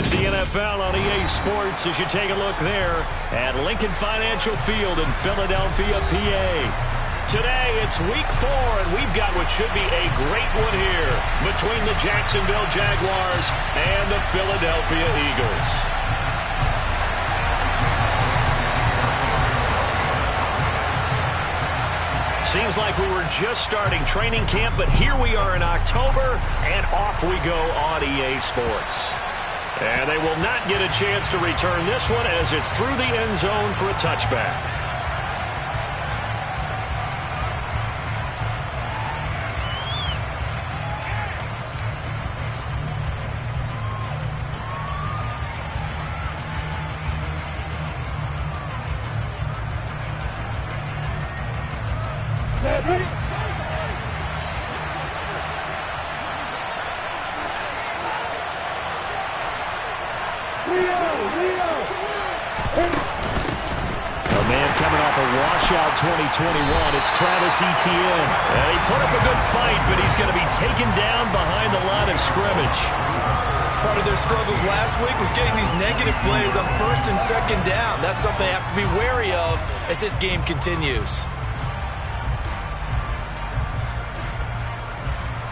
It's the NFL on EA Sports as you take a look there at Lincoln Financial Field in Philadelphia, PA. Today, it's Week 4, and we've got what should be a great one here between the Jacksonville Jaguars and the Philadelphia Eagles. Seems like we were just starting training camp, but here we are in October, and off we go on EA Sports. And they will not get a chance to return this one as it's through the end zone for a touchback. Coming off a washout 2021, it's Travis Etienne. And he put up a good fight, but he's going to be taken down behind the line of scrimmage. Part of their struggles last week was getting these negative plays on first and second down. That's something they have to be wary of as this game continues.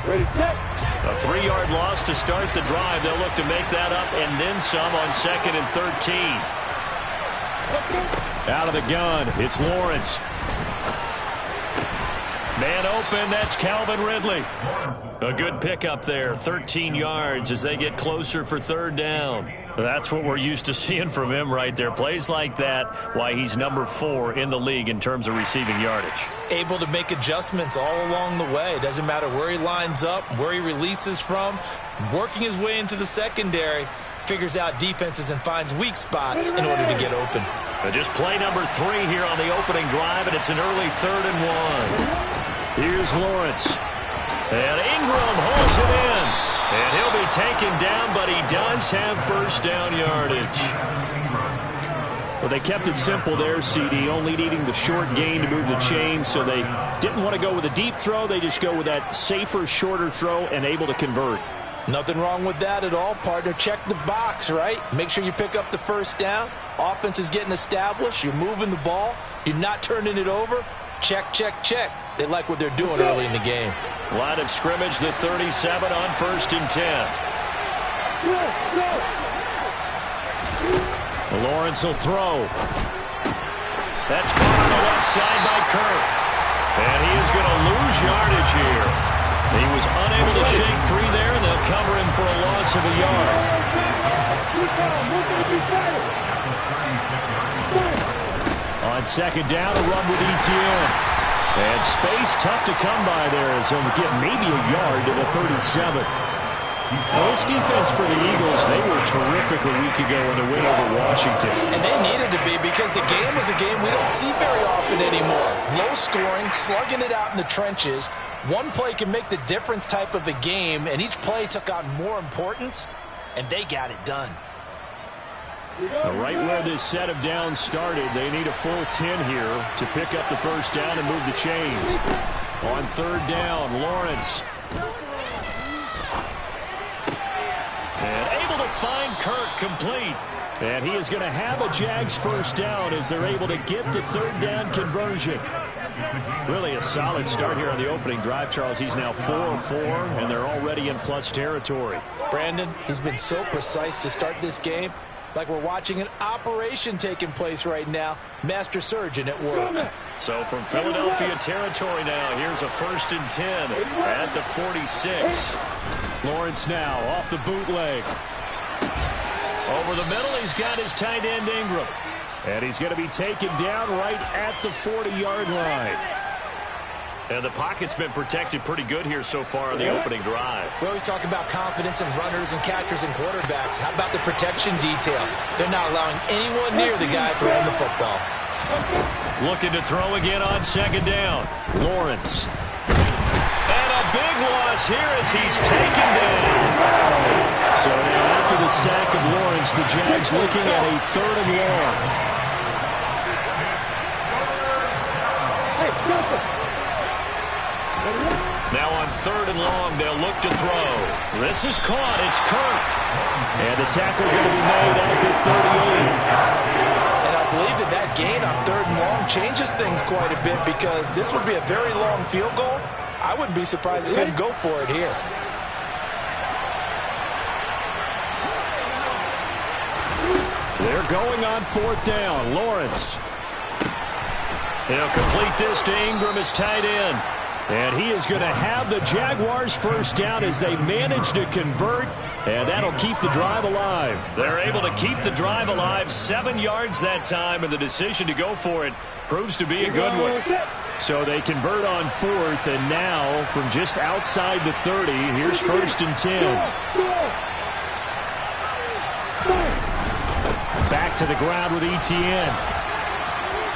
Ready, set. A 3-yard loss to start the drive. They'll look to make that up and then some on 2nd and 13. Out of the gun, it's Lawrence. Man open, that's Calvin Ridley. A good pickup there, 13 yards as they get closer for 3rd down. That's what we're used to seeing from him right there. Plays like that, why he's number 4 in the league in terms of receiving yardage. Able to make adjustments all along the way. Doesn't matter where he lines up, where he releases from. Working his way into the secondary, figures out defenses and finds weak spots in order to get open. Just play number 3 here on the opening drive, and it's an early 3rd and 1. Here's Lawrence. And Ingram holds it in. And he'll be taken down, but he does have first down yardage. Well, they kept it simple there, CD, only needing the short gain to move the chain, so they didn't want to go with a deep throw. They just go with that safer, shorter throw and able to convert. Nothing wrong with that at all, partner. Check the box, right? Make sure you pick up the first down. Offense is getting established. You're moving the ball. You're not turning it over. Check, check, check. They like what they're doing early in the game. Line of scrimmage, the 37 on 1st and 10. Lawrence will throw. That's caught on the left side by Kirk. And he is going to lose yardage here. He was unable to shake free there, and they'll cover him for a loss of a yard. On 2nd down, a run with Etienne. And space tough to come by there as he'll get maybe a yard to the 37. Well, this defense for the Eagles, they were terrific a week ago in the win over Washington. And they needed to be because the game is a game we don't see very often anymore. Low scoring, slugging it out in the trenches. One play can make the difference type of a game, and each play took on more importance, and they got it done. Right where this set of downs started, they need a full 10 here to pick up the first down and move the chains. On 3rd down, Lawrence. And able to find Kirk complete. And he is going to have a Jags first down as they're able to get the 3rd down conversion. Really a solid start here on the opening drive, Charles. He's now 4-4, and they're already in plus territory. Brandon, he's been so precise to start this game, like we're watching an operation taking place right now. Master surgeon at work. So from Philadelphia territory now, here's a 1st and 10 at the 46. Lawrence now off the bootleg. Over the middle, he's got his tight end Ingram. And he's going to be taken down right at the 40-yard line. And the pocket's been protected pretty good here so far on the opening drive. We always talk about confidence in runners and catchers and quarterbacks. How about the protection detail? They're not allowing anyone near the guy throwing the football. Looking to throw again on 2nd down. Lawrence. And a big loss here as he's taken down. So now after the sack of Lawrence, the Jags looking at a 3rd and long. Now on 3rd and long, they'll look to throw. This is caught. It's Kirk. And the tackle going to be made at the 38. And I believe that gain on 3rd and long changes things quite a bit because this would be a very long field goal. I wouldn't be surprised to see him go for it here. They're going on 4th down. Lawrence. He'll complete this to Ingram as tight end. And he is going to have the Jaguars' first down as they manage to convert. And that'll keep the drive alive. They're able to keep the drive alive 7 yards that time. And the decision to go for it proves to be a good one. So they convert on 4th. And now from just outside the 30, here's 1st and 10. Back to the ground with Etienne.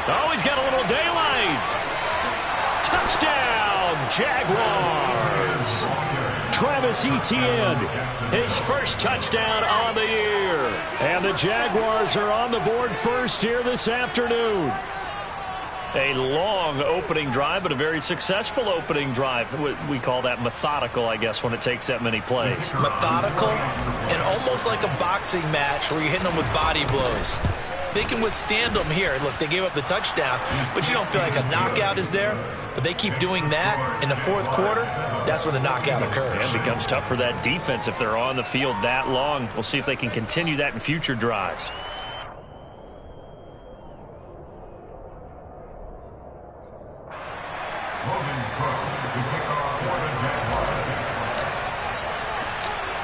Oh, he's got a little daylight. Touchdown, Jaguars. Travis Etienne, his first touchdown on the year. And the Jaguars are on the board first here this afternoon. A long opening drive, but a very successful opening drive. We call that methodical, I guess, when it takes that many plays. Methodical and almost like a boxing match where you're hitting them with body blows. They can withstand them here. Look, they gave up the touchdown, but you don't feel like a knockout is there. But they keep doing that in the 4th quarter. That's when the knockout occurs. And it becomes tough for that defense if they're on the field that long. We'll see if they can continue that in future drives.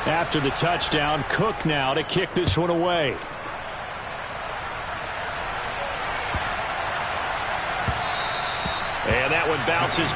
After the touchdown, Cook now to kick this one away. And that one bounces.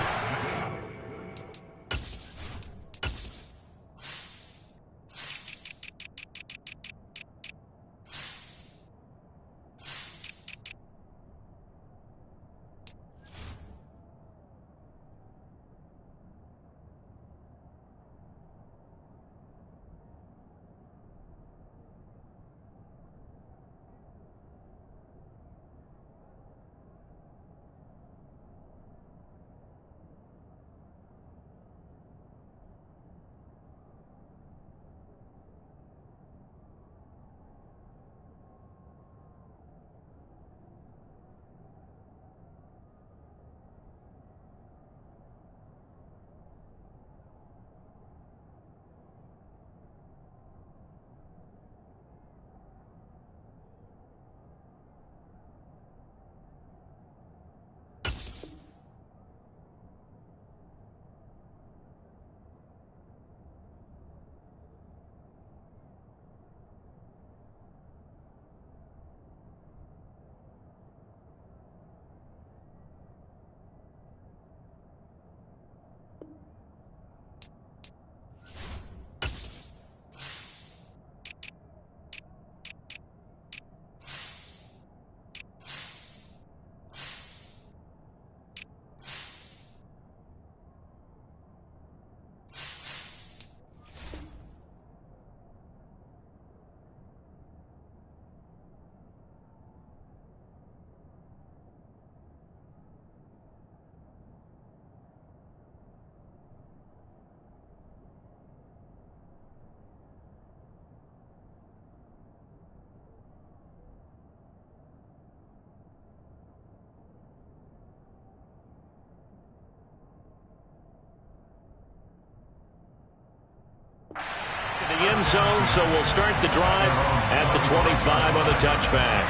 The end zone, so we'll start the drive at the 25 on the touchback.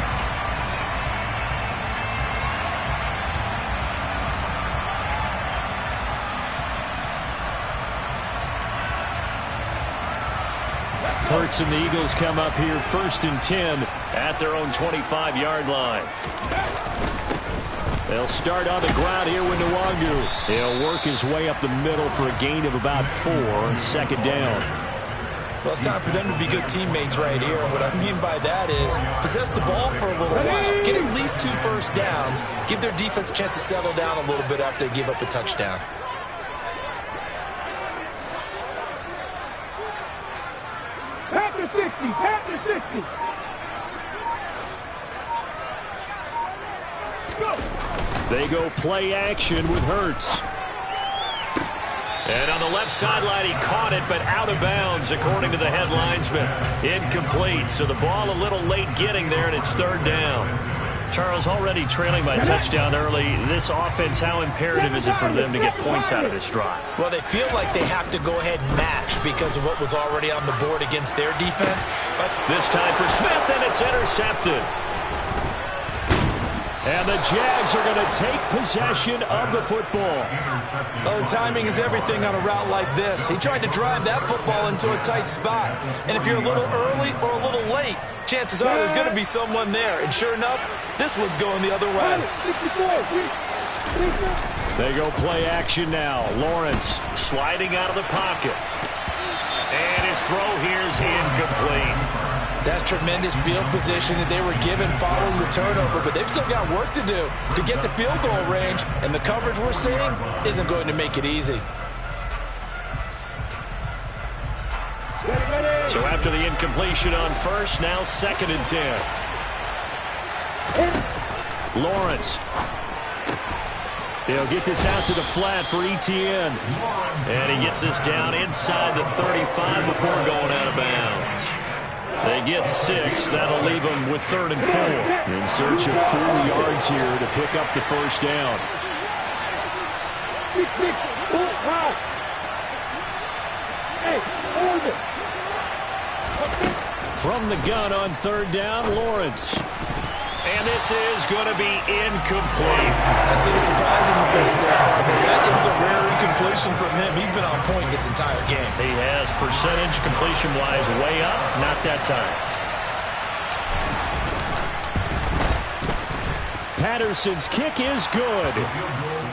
Hurts and the Eagles come up here 1st and 10 at their own 25-yard line. They'll start on the ground here with Nwangu. He'll work his way up the middle for a gain of about 4 on 2nd down. Well, it's time for them to be good teammates right here. And what I mean by that is possess the ball for a little while. Get at least 2 first downs. Give their defense a chance to settle down a little bit after they give up a touchdown. Panther 60, Panther 60. They go play action with Hurts. And on the left sideline, he caught it, but out of bounds, according to the head linesman. Incomplete. So the ball a little late getting there, and it's third down. Charles, already trailing by a touchdown early. This offense, how imperative is it for them to get points out of this drive? Well, they feel like they have to go ahead and match because of what was already on the board against their defense. But this time for Smith, and it's intercepted. And the Jags are going to take possession of the football. Oh, timing is everything on a route like this. He tried to drive that football into a tight spot. And if you're a little early or a little late, chances are there's going to be someone there. And sure enough, this one's going the other way. They go play action now. Lawrence sliding out of the pocket. And his throw here is incomplete. That's tremendous field position that they were given following the turnover, but they've still got work to do to get the field goal range, and the coverage we're seeing isn't going to make it easy. So after the incompletion on first, now 2nd and 10. Lawrence. He'll get this out to the flat for Etienne. And he gets this down inside the 35 before going out of bounds. They get 6. That'll leave them with 3rd and 4. In search of 4 yards here to pick up the first down. From the gun on 3rd down, Lawrence. And this is going to be incomplete. I see the surprise in your face there, partner. That is a rare incompletion from him. He's been on point this entire game. He has percentage completion-wise way up. Not that time. Patterson's kick is good.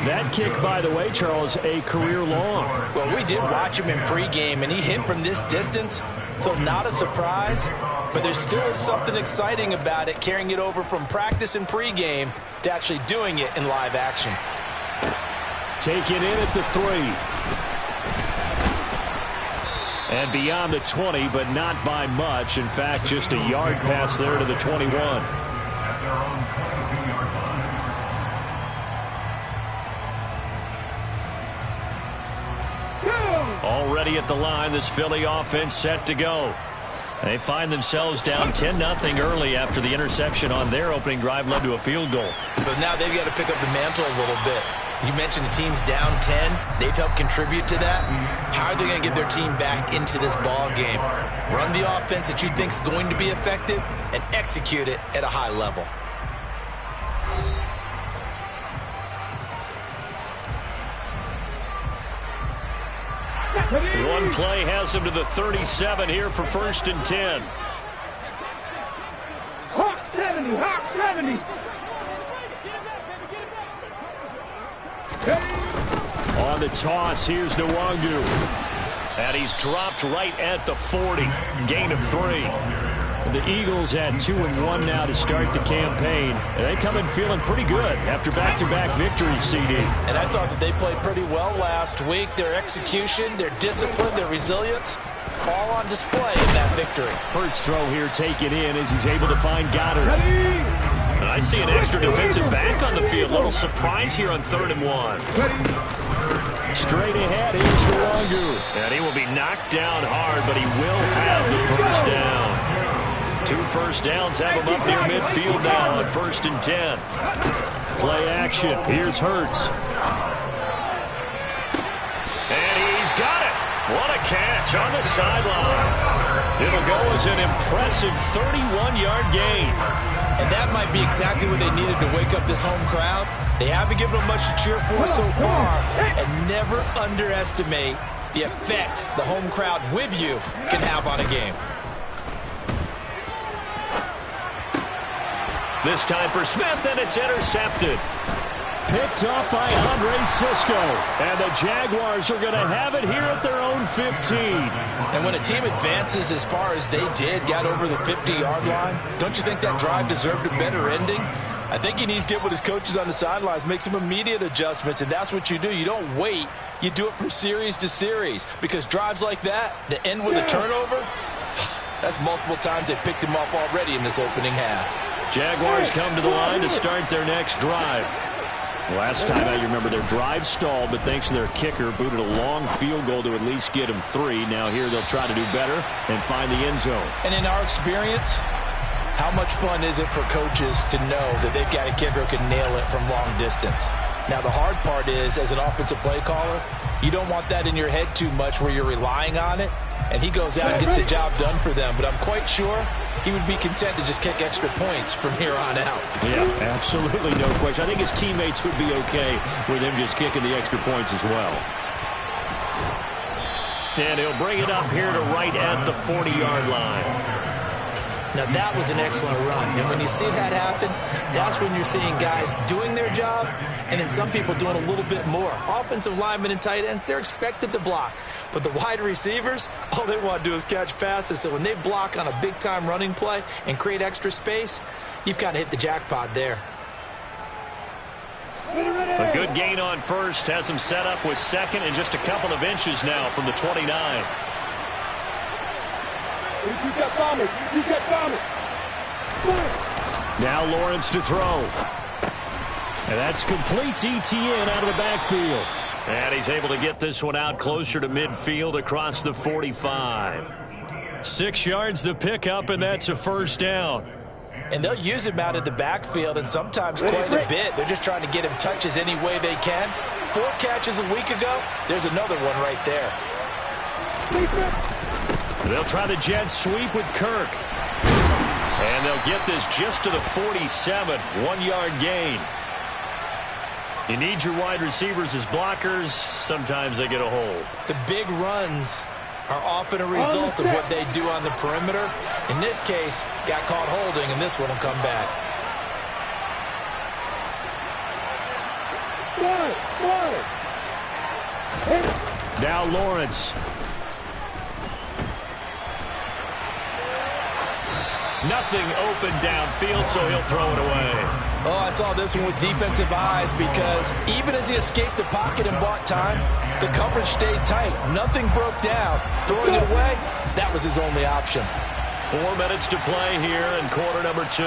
That kick, by the way, Charles, a career long. Well, we did watch him in pregame, and he hit from this distance, so not a surprise. But there still is something exciting about it, carrying it over from practice and pregame to actually doing it in live action. Take it in at the 3. And beyond the 20, but not by much. In fact, just a yard pass there to the 21. Already at the line, this Philly offense set to go. They find themselves down 10-0 early after the interception on their opening drive led to a field goal. So now they've got to pick up the mantle a little bit. You mentioned the team's down 10. They've helped contribute to that. How are they going to get their team back into this ball game? Run the offense that you think is going to be effective and execute it at a high level. One play has him to the 37 here for 1st and 10. Hawk 70, Hawk 70. On the toss, here's Nwangu. And he's dropped right at the 40. Gain of 3. The Eagles had 2-1 now to start the campaign. And they come in feeling pretty good after back-to-back victories, CD. And I thought that they played pretty well last week. Their execution, their discipline, their resilience, all on display in that victory. Hurts throw here taken in as he's able to find Goddard. And I see an extra defensive back on the field. Little surprise here on 3rd and 1. Straight ahead, here's Nwangu. And he will be knocked down hard, but he will have the first down. 2 first downs have him up near midfield now on 1st and 10. Play action. Here's Hurts. And he's got it. What a catch on the sideline. It'll go as an impressive 31-yard gain. And that might be exactly what they needed to wake up this home crowd. They haven't given them much to cheer for so far. And never underestimate the effect the home crowd with you can have on a game. This time for Smith, and it's intercepted. Picked up by Andre Sisco. And the Jaguars are going to have it here at their own 15. And when a team advances as far as they did, got over the 50-yard line, don't you think that drive deserved a better ending? I think he needs to get with his coaches on the sidelines, make some immediate adjustments, and that's what you do. You don't wait. You do it from series to series, because drives like that end with a turnover, that's multiple times they picked him off already in this opening half. Jaguars come to the line to start their next drive. Last time out, you remember their drive stalled, but thanks to their kicker, booted a long field goal to at least get them 3. Now here they'll try to do better and find the end zone. And in our experience, how much fun is it for coaches to know that they've got a kicker who can nail it from long distance? Now, the hard part is, as an offensive play caller, you don't want that in your head too much where you're relying on it, and he goes out and gets the job done for them. But I'm quite sure he would be content to just kick extra points from here on out. Yeah, absolutely no question. I think his teammates would be okay with him just kicking the extra points as well. And he'll bring it up here to right at the 40-yard line. Now, that was an excellent run. And when you see that happen, that's when you're seeing guys doing their job and then some people doing a little bit more. Offensive linemen and tight ends, they're expected to block. But the wide receivers, all they want to do is catch passes. So when they block on a big-time running play and create extra space, you've kind of hit the jackpot there. A good gain on first. Has him set up with second and just a couple of inches now from the 29. Now Lawrence to throw. And that's complete to Etienne out of the backfield. And he's able to get this one out closer to midfield across the 45. 6 yards the pickup, and that's a first down. And they'll use him out of the backfield, and sometimes quite a bit. They're just trying to get him touches any way they can. 4 catches a week ago. There's another one right there. They'll try the jet sweep with Kirk. And they'll get this just to the 47. 1-yard gain. You need your wide receivers as blockers. Sometimes they get a hold. The big runs are often a result of what they do on the perimeter. In this case, got caught holding, and this one will come back. Now Lawrence. Nothing open downfield, so he'll throw it away. Oh, I saw this one with defensive eyes because even as he escaped the pocket and bought time, the coverage stayed tight. Nothing broke down. Throwing it away, that was his only option. 4 minutes to play here in quarter number 2.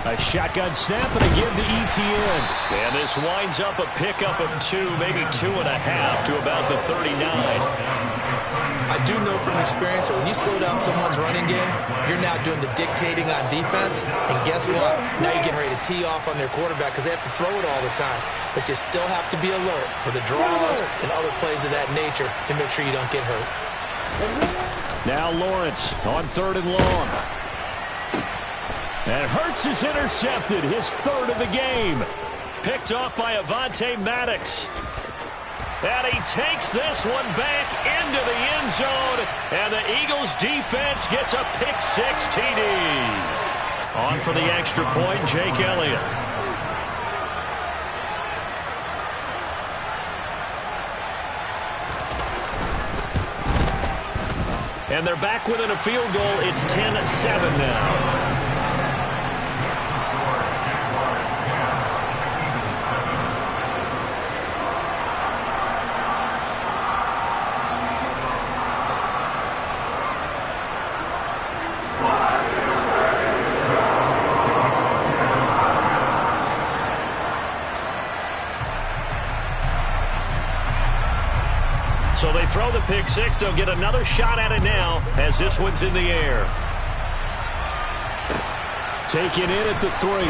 A shotgun snap and a give to Etienne. And this winds up a pickup of 2, maybe 2.5 to about the 39. I do know from experience that when you slow down someone's running game, you're now doing the dictating on defense. And guess what? Now you're getting ready to tee off on their quarterback because they have to throw it all the time. But you still have to be alert for the draws and other plays of that nature to make sure you don't get hurt. Now Lawrence on 3rd and long. And Hurts is intercepted, his 3rd of the game. Picked off by Avonte Maddox. And he takes this one back into the end zone. And the Eagles defense gets a pick-6 TD. On for the extra point, Jake Elliott. And they're back within a field goal. It's 10-7 now. So they throw the pick-6. They'll get another shot at it now as this one's in the air. Taken in at the 3.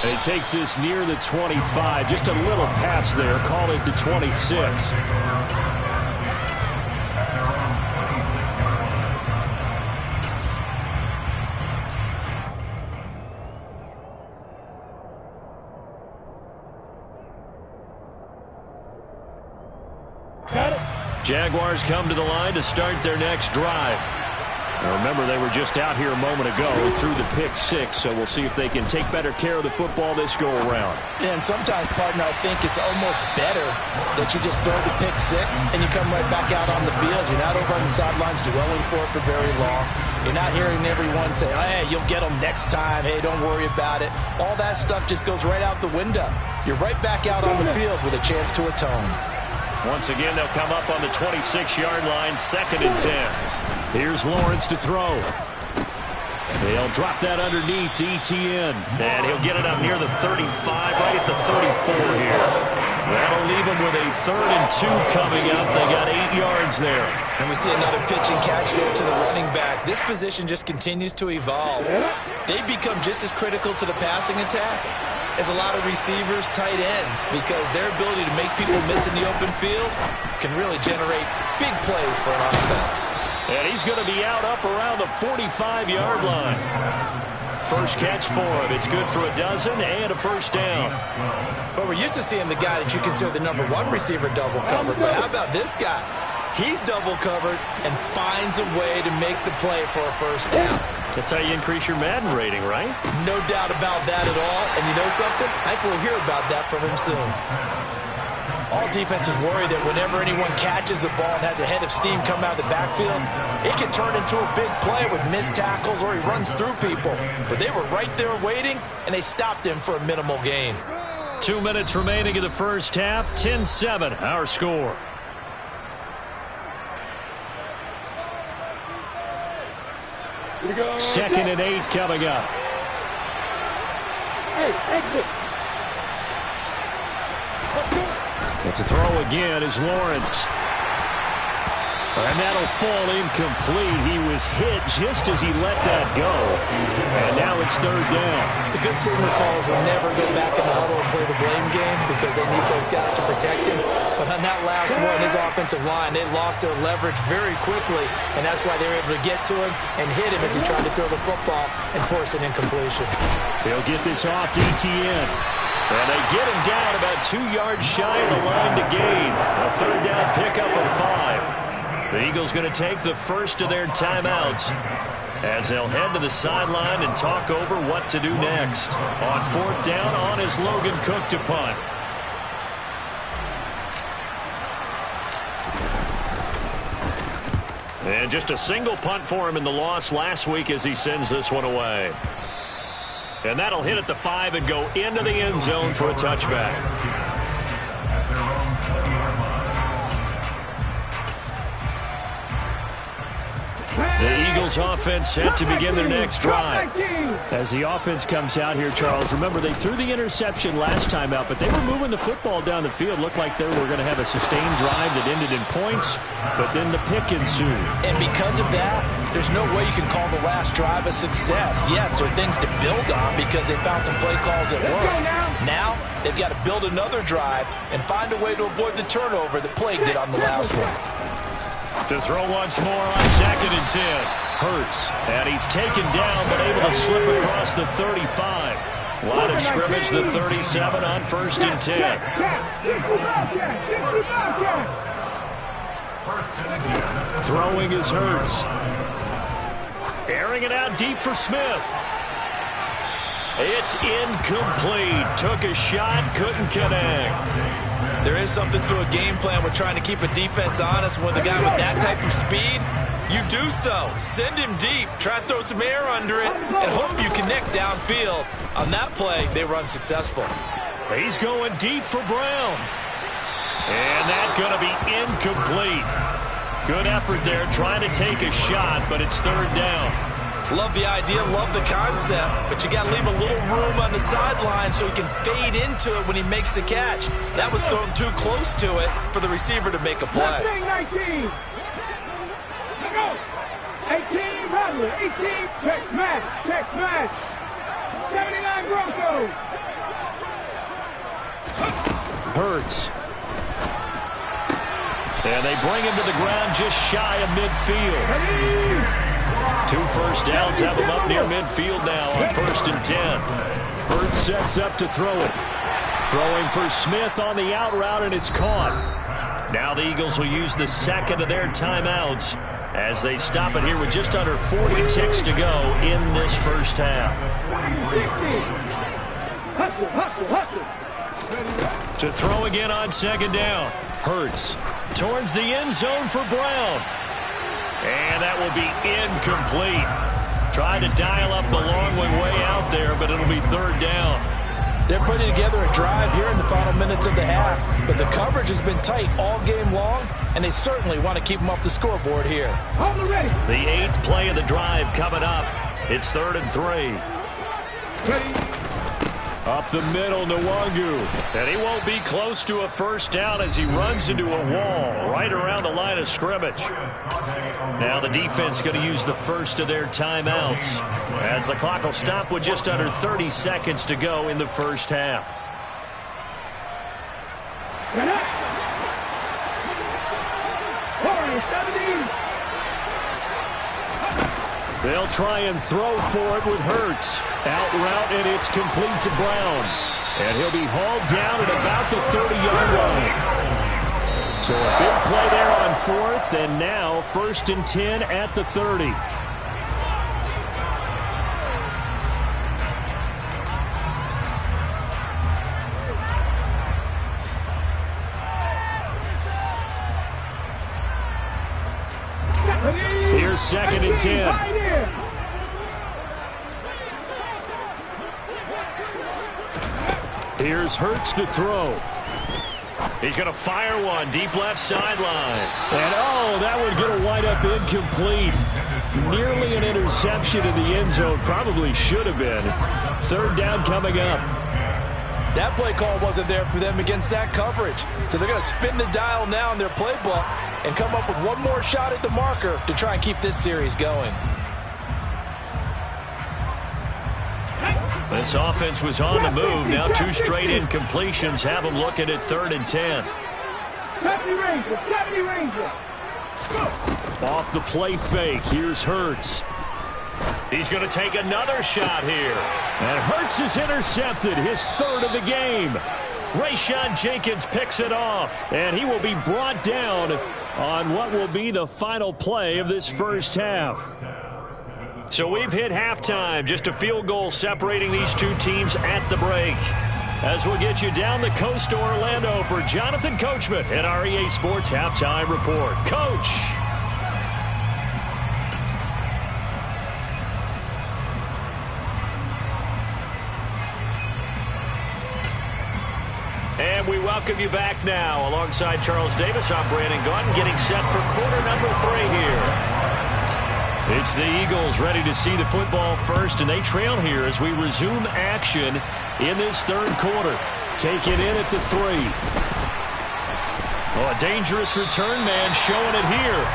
And he takes this near the 25. Just a little pass there. Call it the 26. Jaguars come to the line to start their next drive. Now remember, they were just out here a moment ago through the pick-6, so we'll see if they can take better care of the football this go-around. Yeah, and sometimes, partner, I think it's almost better that you just throw the pick-6 and you come right back out on the field. You're not over on the sidelines dwelling for it for very long. You're not hearing everyone say, hey, you'll get them next time. Hey, don't worry about it. All that stuff just goes right out the window. You're right back out on the field with a chance to atone. Once again, they'll come up on the 26-yard line, 2nd and 10. Here's Lawrence to throw. They'll drop that underneath to ETN. And he'll get it up near the 35, right at the 34 here. That'll leave them with a 3rd and 2 coming up. They got 8 yards there. And we see another pitch and catch there to the running back. This position just continues to evolve. They become just as critical to the passing attack as a lot of receivers, tight ends, because their ability to make people miss in the open field can really generate big plays for an offense. And he's going to be out up around the 45-yard line. First catch for him. It's good for a dozen and a first down. But we're used to seeing the guy that you consider the #1 receiver double covered. But how about this guy? He's double covered and finds a way to make the play for a first down. That's how you increase your Madden rating, right? No doubt about that at all. And you know something? I think we'll hear about that from him soon. All defenses worry that whenever anyone catches the ball and has a head of steam come out of the backfield, it can turn into a big play with missed tackles or he runs through people. But they were right there waiting, and they stopped him for a minimal gain. 2 minutes remaining in the first half. 10-7, our score. Second and 8 coming up. Hey, exit. But to throw again is Lawrence. And that'll fall incomplete. He was hit just as he let that go. And now it's 3rd down. The good signal calls will never go back in the huddle and play the blame game because they need those guys to protect him. But on that last one, his offensive line, they lost their leverage very quickly. And that's why they were able to get to him and hit him as he tried to throw the football and force an incompletion. He'll get this off to ETN. And they get him down about 2 yards shy of the line to gain. A 3rd down pickup of 5. The Eagles going to take the first of their timeouts as they'll head to the sideline and talk over what to do next. On 4th down, on is Logan Cook to punt. And just a single punt for him in the loss last week as he sends this one away. And that'll hit at the 5 and go into the end zone for a touchback. The Eagles offense set to begin their next drive. As the offense comes out here, Charles, remember they threw the interception last time out, but they were moving the football down the field. Looked like they were going to have a sustained drive that ended in points, but then the pick ensued. And because of that, there's no way you can call the last drive a success. Yes, there are things to build on because they found some play calls that work. Now, they've got to build another drive and find a way to avoid the turnover that plagued it on the last one. To throw once more on 2nd and 10. Hurts, and he's taken down but able to slip across the 35. Line of scrimmage, the 37 on 1st and 10. Throwing is Hurts. Airing it out deep for Smith. It's incomplete. Took a shot, couldn't connect. There is something to a game plan with trying to keep a defense honest. With a guy with that type of speed, you do so. Send him deep. Try and throw some air under it and hope you connect downfield. On that play, they were unsuccessful. He's going deep for Brown. And that's going to be incomplete. Good effort there trying to take a shot, but it's 3rd down. Love the idea, love the concept, but you got to leave a little room on the sideline so he can fade into it when he makes the catch. That was thrown too close to it for the receiver to make a play. 19. Go. 18, Rattler. 18, check smash. 79 Broncos. Hurts. And they bring him to the ground just shy of midfield. 2 first downs have him up near midfield now on 1st and 10. Hurts sets up to throw it. Throwing for Smith on the out route, and it's caught. Now the Eagles will use the 2nd of their timeouts as they stop it here with just under 40 ticks to go in this first half. To throw again on 2nd down. Hurts towards the end zone for Brown. And that will be incomplete. Trying to dial up the long way out there, but it'll be 3rd down. They're putting together a drive here in the final minutes of the half, but the coverage has been tight all game long, and they certainly want to keep them off the scoreboard here. The 8th play of the drive coming up It's 3rd and 3. Up the middle, Nwangu. And he won't be close to a first down as he runs into a wall right around the line of scrimmage. Now the defense going to use the first of their timeouts as the clock will stop with just under 30 seconds to go in the first half. They'll try and throw for it with Hurts. Out route, and it's complete to Brown. And he'll be hauled down at about the 30-yard line. So a big play there on 4th, and now 1st and 10 at the 30. Here's 2nd and 10. Here's Hurts to throw. He's going to fire one deep left sideline. And, oh, that would get a wind up incomplete. Nearly an interception in the end zone. Probably should have been. 3rd down coming up. That play call wasn't there for them against that coverage. So they're going to spin the dial now in their playbook and come up with one more shot at the marker to try and keep this series going. This offense was on the move. Now 2 straight incompletions have them looking at 3rd and 10. 70 Rangers. Off the play fake. Here's Hurts. He's going to take another shot here. And Hurts is intercepted. His 3rd of the game. Rayshon Jenkins picks it off. And he will be brought down on what will be the final play of this first half. So we've hit halftime. Just a field goal separating these two teams at the break. As we'll get you down the coast to Orlando for Jonathan Coachman at our EA Sports Halftime Report. Coach. And we welcome you back now. Alongside Charles Davis, I'm Brandon Gaudin, getting set for quarter number 3 here. It's the Eagles ready to see the football first, and they trail here as we resume action in this 3rd quarter. Taken in at the 3. Oh, a dangerous return man showing it here.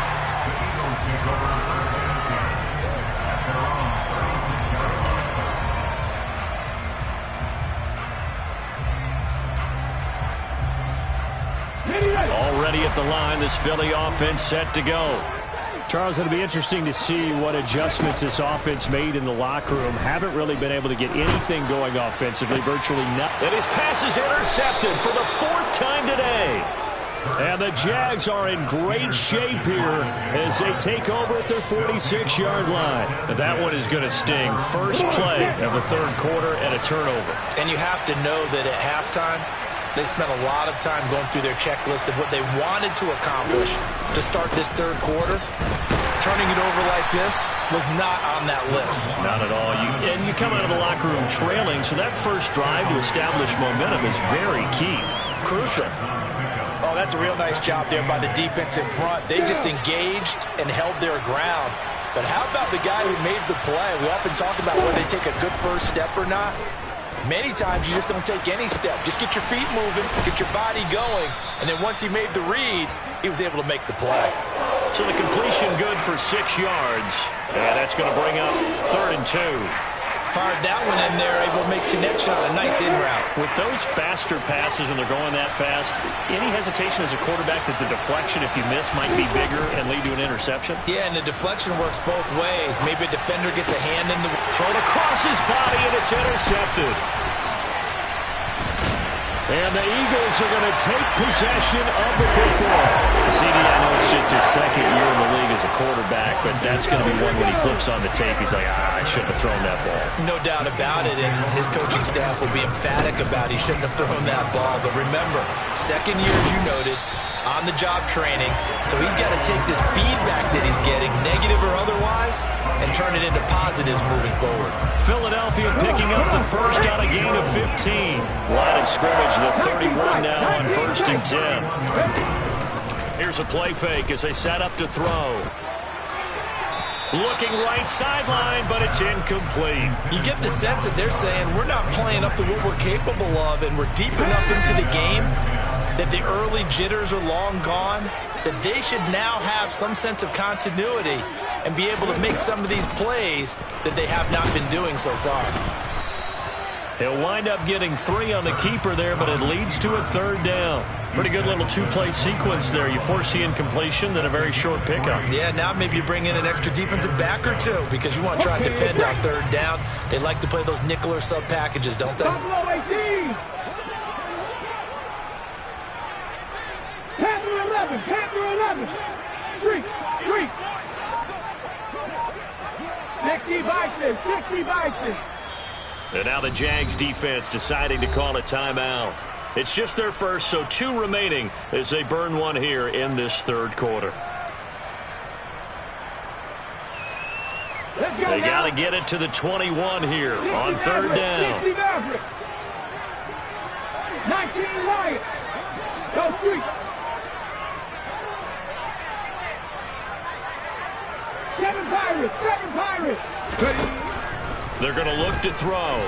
Already at the line, this Philly offense set to go. Charles, it'll be interesting to see what adjustments this offense made in the locker room. Haven't really been able to get anything going offensively, virtually nothing. And his pass is intercepted for the 4th time today. And the Jags are in great shape here as they take over at their 46-yard line. And that one is going to sting. First play of the 3rd quarter and a turnover. And you have to know that at halftime, they spent a lot of time going through their checklist of what they wanted to accomplish to start this 3rd quarter. Turning it over like this was not on that list. Not at all. You come out of the locker room trailing, so that first drive to establish momentum is very key. Crucial. Oh, that's a real nice job there by the defense in front. They just engaged and held their ground. But how about the guy who made the play? We often talk about whether they take a good first step or not. Many times you just don't take any step. Just get your feet moving, get your body going, and then once he made the read, he was able to make the play. So the completion good for 6 yards, and that's going to bring up 3rd and 2. Fired that one in there, able to make connection on a nice in route. With those faster passes and they're going that fast, any hesitation as a quarterback that the deflection, if you miss, might be bigger and lead to an interception? Yeah, and the deflection works both ways. Maybe a defender gets a hand in the... Thrown across his body, and it's intercepted. And the Eagles are going to take possession of the football. CD, I know it's just his 2nd year in the league as a quarterback, but that's going to be one when he flips on the tape. He's like, I shouldn't have thrown that ball. No doubt about it, and his coaching staff will be emphatic about he shouldn't have thrown that ball. But remember, 2nd year, as you noted, on-the-job training. So he's got to take this feedback that he's getting, negative or otherwise, and turn it into positives moving forward. Philadelphia picking up the first on a gain of 15. Line of scrimmage, the 31 now on 1st and 10. Here's a play fake as they set up to throw. Looking right sideline, but it's incomplete. You get the sense that they're saying we're not playing up to what we're capable of, and we're deep enough into the game that the early jitters are long gone, that they should now have some sense of continuity and be able to make some of these plays that they have not been doing so far. He'll wind up getting 3 on the keeper there, but it leads to a 3rd down. Pretty good little 2-play sequence there. You force the incompletion, then a very short pickup. Yeah, now maybe you bring in an extra defensive back or two because you want to try and defend on 3rd down. They like to play those nickel or sub packages, don't they? Buffalo 18. Panther 11. Panther 11. Streak. 60 by 60 by 6. And now the Jags defense deciding to call a timeout. It's just their first, so 2 remaining as they burn 1 here in this 3rd quarter. They got to get it to the 21 here on 3rd down. 19 Wyatt. Go Streak. 7 Pirates. They're going to look to throw.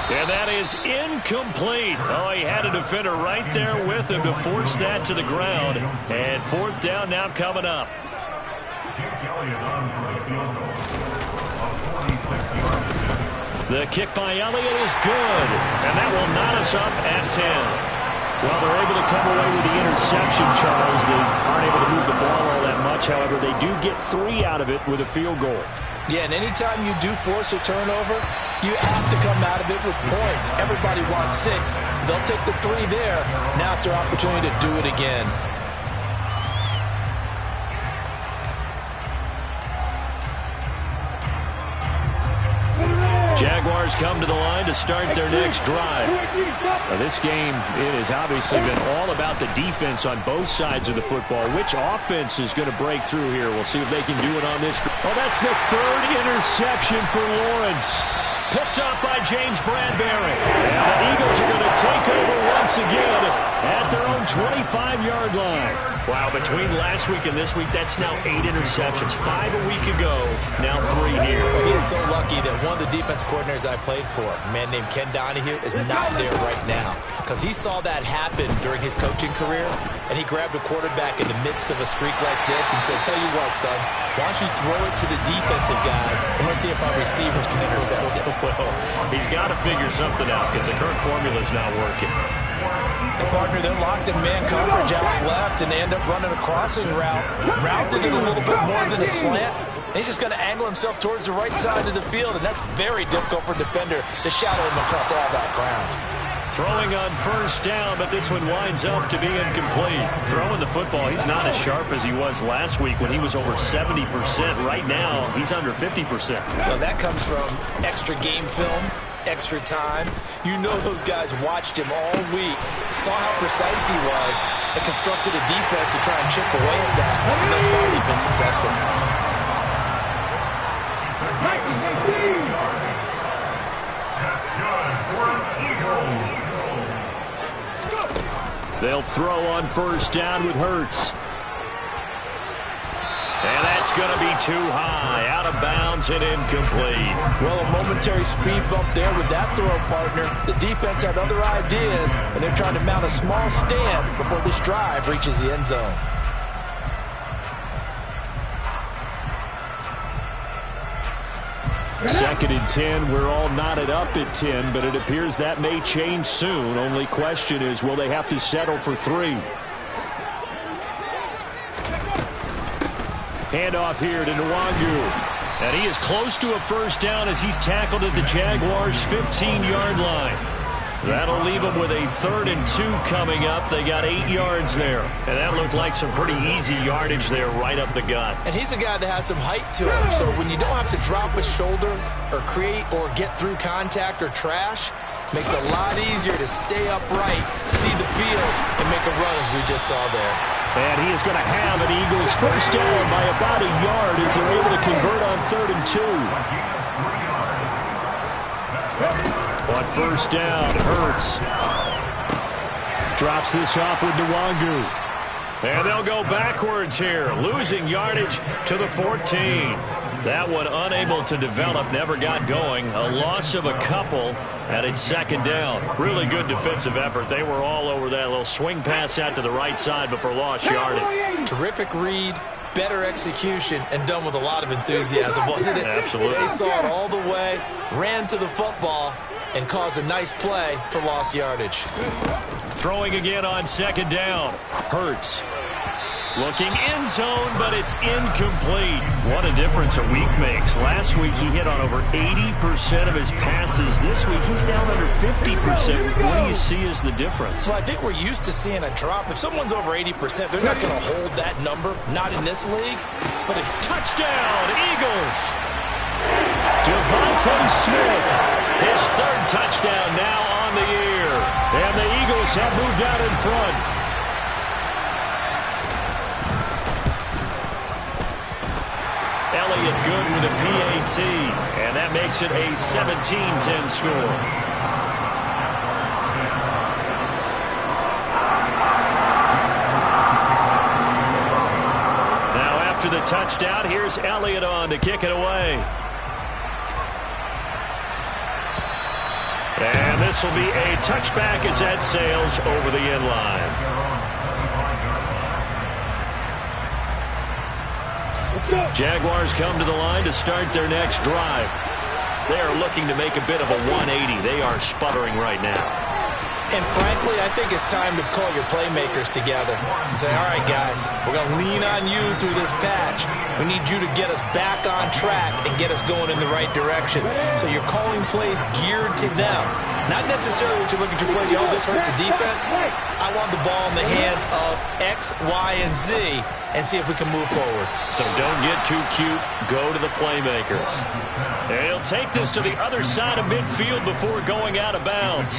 And that is incomplete. Oh, he had a defender right there with him to force that to the ground. And 4th down now coming up. The kick by Elliott is good. And that will knot us up at 10. Well, they're able to come away with the interception, Charles. They aren't able to move the ball all that much. However, they do get 3 out of it with a field goal. Yeah, and anytime you do force a turnover, you have to come out of it with points. Everybody wants 6. They'll take the 3 there. Now it's their opportunity to do it again. Jaguars come to the line to start their next drive. Now, this game, it has obviously been all about the defense on both sides of the football. Which offense is going to break through here? We'll see if they can do it on this. Oh, that's the 3rd interception for Lawrence. Picked off by James Bradbury. And the Eagles are going to take over once again at their own 25-yard line. Wow, between last week and this week, that's now 8 interceptions. 5 a week ago, now 3 here. Well, he is so lucky that one of the defense coordinators I played for, a man named Ken Donahue, is not there right now. Because he saw that happen during his coaching career, and he grabbed a quarterback in the midst of a streak like this and said, tell you what, son, why don't you throw it to the defensive guys, and let's see if our receivers can intercept it. Well, he's got to figure something out because the current formula is not working. And partner, they're locked in man coverage out left, and they end up running a crossing route. Routed it a little bit more than a slant. And he's just going to angle himself towards the right side of the field, and that's very difficult for a defender to shadow him across all that ground. Throwing on 1st down, but this one winds up to be incomplete. Throwing the football, he's not as sharp as he was last week when he was over 70%. Right now, he's under 50%. Now that comes from extra game film, extra time. You know those guys watched him all week, saw how precise he was, and constructed a defense to try and chip away at that, and thus far they've been successful. They'll throw on 1st down with Hurts. And that's going to be too high. Out of bounds and incomplete. Well, a momentary speed bump there with that throw, partner. The defense had other ideas, and they're trying to mount a small stand before this drive reaches the end zone. Second and 10. We're all knotted up at 10, but it appears that may change soon. Only question is, will they have to settle for 3? Handoff here to Nwangu. And he is close to a 1st down as he's tackled at the Jaguars' 15-yard line. That'll leave them with a 3rd and 2 coming up. They got 8 yards there. And that looked like some pretty easy yardage there right up the gut. And he's a guy that has some height to him. So when you don't have to drop a shoulder or create or get through contact or trash, makes it a lot easier to stay upright, see the field, and make a run as we just saw there. And he is going to have an Eagles 1st down by about a yard as they're able to convert on 3rd and 2. On 1st down, Hurts drops this off with Nwangu. And they'll go backwards here, losing yardage to the 14. That one unable to develop, never got going. A loss of a couple, and it's second down. Really good defensive effort. They were all over that little swing pass out to the right side before lost yardage. Terrific read, better execution, and done with a lot of enthusiasm, wasn't it? Absolutely. They saw it all the way, ran to the football, and caused a nice play for lost yardage. Throwing again on second down. Hurts. Looking end zone, but it's incomplete. What a difference a week makes. Last week he hit on over 80% of his passes. This week he's down under 50%. What do you see as the difference? Well, I think we're used to seeing a drop. If someone's over 80%, they're not going to hold that number. Not in this league. But if touchdown, Eagles. Devontae Smith, his third touchdown now on the year. And the Eagles have moved out in front. Elliott good with a PAT, and that makes it a 17-10 score. Now after the touchdown, here's Elliott on to kick it away. And this will be a touchback as that sails over the end line. Jaguars come to the line to start their next drive. They are looking to make a bit of a 180. They are sputtering right now. And frankly, I think it's time to call your playmakers together and say, all right, guys, we're going to lean on you through this patch. We need you to get us back on track and get us going in the right direction. So you're calling plays geared to them. Not necessarily when you look at your plays, oh, this hurts the defense. I want the ball in the hands of X, Y, and Z and see if we can move forward. So don't get too cute. Go to the playmakers. And he'll take this to the other side of midfield before going out of bounds.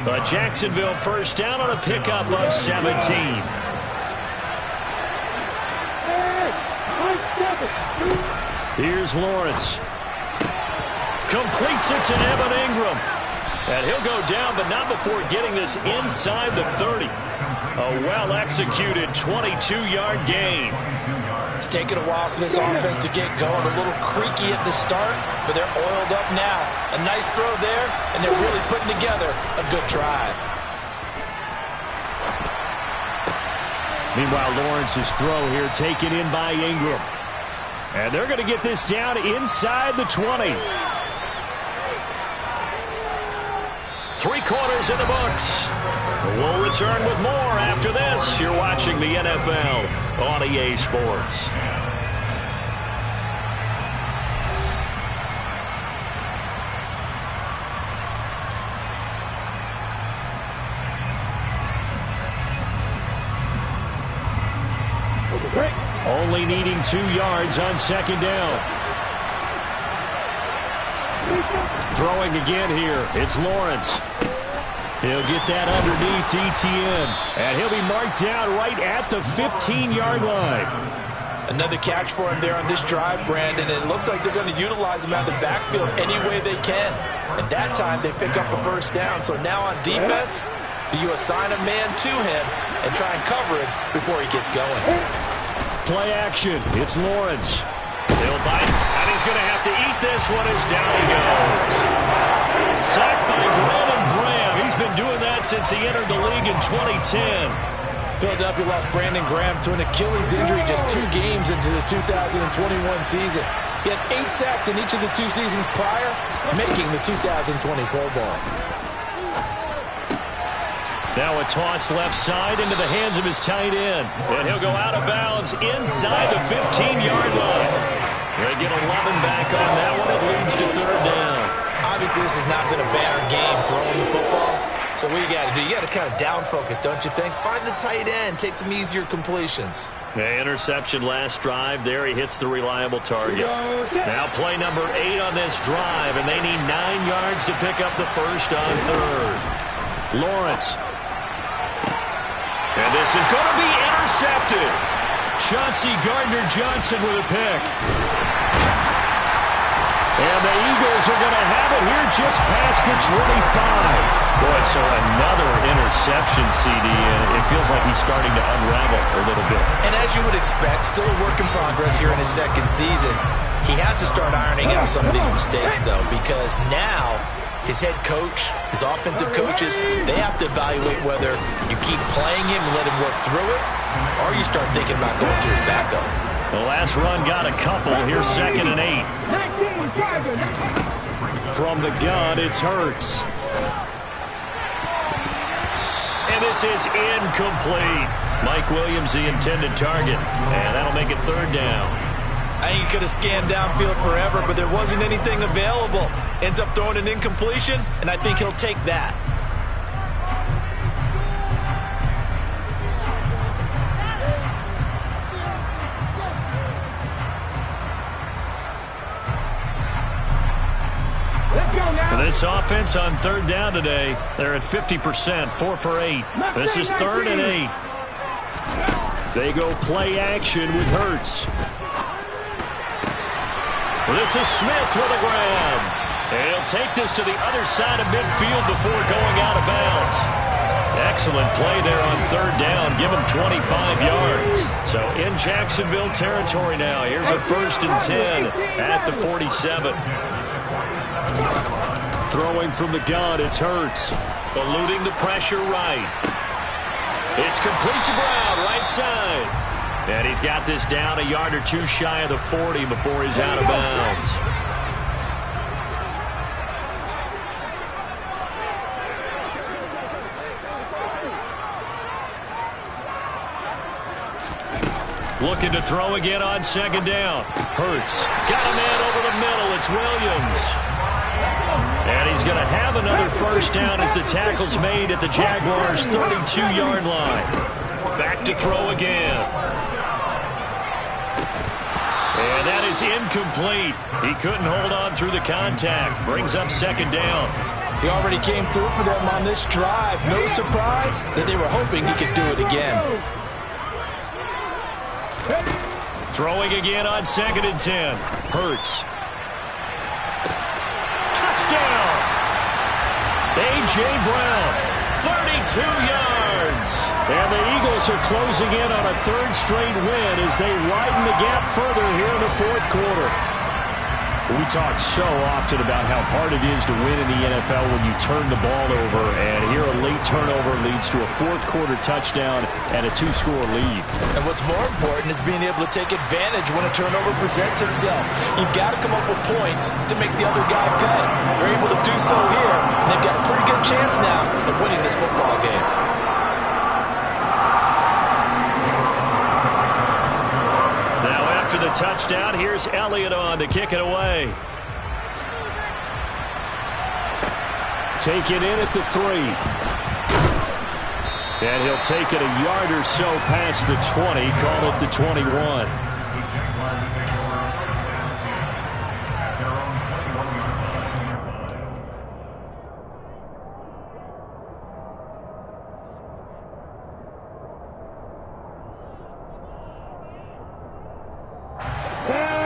A Jacksonville first down on a pickup of 17. Here's Lawrence. Completes it to Evan Ingram. And he'll go down, but not before getting this inside the 30. A well-executed 22-yard gain. It's taken a while for this offense to get going. A little creaky at the start, but they're oiled up now. A nice throw there, and they're really putting together a good drive. Meanwhile, Lawrence's throw here taken in by Ingram. And they're going to get this down inside the 20. 3 quarters in the books. We'll return with more after this. You're watching the NFL on EA Sports. Only needing 2 yards on second down. Throwing again here. It's Lawrence. He'll get that underneath ETN. And he'll be marked down right at the 15-yard line. Another catch for him there on this drive, Brandon. And it looks like they're going to utilize him out of the backfield any way they can. And that time they pick up a first down. So now on defense, do you assign a man to him and try and cover it before he gets going? Play action. It's Lawrence. He'll bite, and he's going to have to eat this one as down he goes. Sacked by Brandon Graham. He's been doing that since he entered the league in 2010. Philadelphia lost Brandon Graham to an Achilles injury just 2 games into the 2021 season. He had 8 sacks in each of the 2 seasons prior, making the 2020 Pro Bowl. Now a toss left side into the hands of his tight end. And he'll go out of bounds inside the 15-yard line. They get 11 back on that one. It leads to third down. Obviously, this has not been a banner game throwing the football. So what you got to do, you got to kind of down focus, don't you think? Find the tight end, take some easier completions. Interception last drive. There he hits the reliable target. Now play number 8 on this drive, and they need 9 yards to pick up the first on third. Lawrence. And this is going to be intercepted. Chauncey Gardner-Johnson with a pick. And the Eagles are going to have it here just past the 25. Boy, so another interception, CD. And if feels like he's starting to unravel a little bit. And as you would expect, still a work in progress here in his second season. He has to start ironing out some of these mistakes, though, because now his head coach, his offensive coaches, they have to evaluate whether you keep playing him and let him work through it, or you start thinking about going to his backup. The last run got a couple. Here's 2nd and 8. From the gun, it's Hurts. And this is incomplete. Mike Williams, the intended target. And that'll make it 3rd down. I think he could have scanned downfield forever, but there wasn't anything available. Ends up throwing an incompletion, and I think he'll take that. This offense on 3rd down today, they're at 50%, 4 for 8. This is 3rd and 8. They go play action with Hurts. This is Smith with a grab. He'll take this to the other side of midfield before going out of bounds. Excellent play there on 3rd down. Give him 25 yards. So in Jacksonville territory now. Here's a 1st and 10 at the 47. Throwing from the gun, it's Hurts. Eluding the pressure right. It's complete to Brown, right side. And he's got this down a yard or two shy of the 40 before he's out of bounds. Looking to throw again on 2nd down. Hurts. Got a man over the middle. It's Williams. And he's going to have another 1st down as the tackle's made at the Jaguars' 32-yard line. Back to throw again. And that is incomplete. He couldn't hold on through the contact. Brings up 2nd down. He already came through for them on this drive. No surprise that they were hoping he could do it again. Throwing again on 2nd and 10. Hurts. Touchdown! A.J. Brown, 32 yards. And the Eagles are closing in on a 3rd straight win as they widen the gap further here in the 4th quarter. We talk so often about how hard it is to win in the NFL when you turn the ball over, and here a late turnover leads to a 4th quarter touchdown and a 2-score lead. And what's more important is being able to take advantage when a turnover presents itself. You've got to come up with points to make the other guy pay. They're able to do so here, and they've got a pretty good chance now of winning this football game. After the touchdown, here's Elliott on to kick it away. Take it in at the 3. And he'll take it a yard or so past the 20, call it the 21.